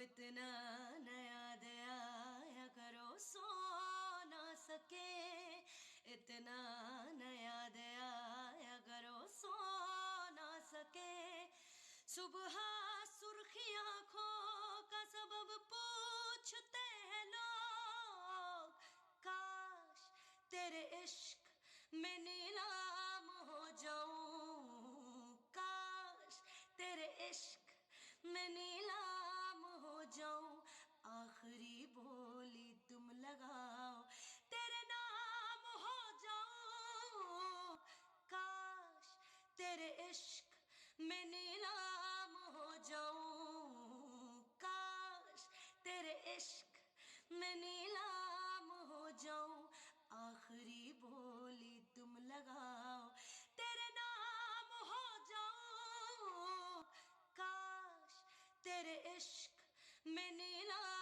اتنا نیا دیا آیا کرو سو نہ سکے، اتنا نیا دیا آیا کرو سو نہ سکے، صبح سرخی آنکھوں کا سبب پوچھتے ہیں لوگ، کاش تیرے عشق میں نیلام ہو جاؤں، کاش تیرے عشق میں نیلام ہو جاؤں، آخری بولی تم لگاؤ تیرے نام ہو جاؤں، کاش تیرے عشق میں نیلام ہو جاؤں، کاش تیرے عشق میں نیلام ہو جاؤں، آخری بولی تم لگاؤ تیرے نام ہو جاؤں، کاش تیرے عشق میں نیلام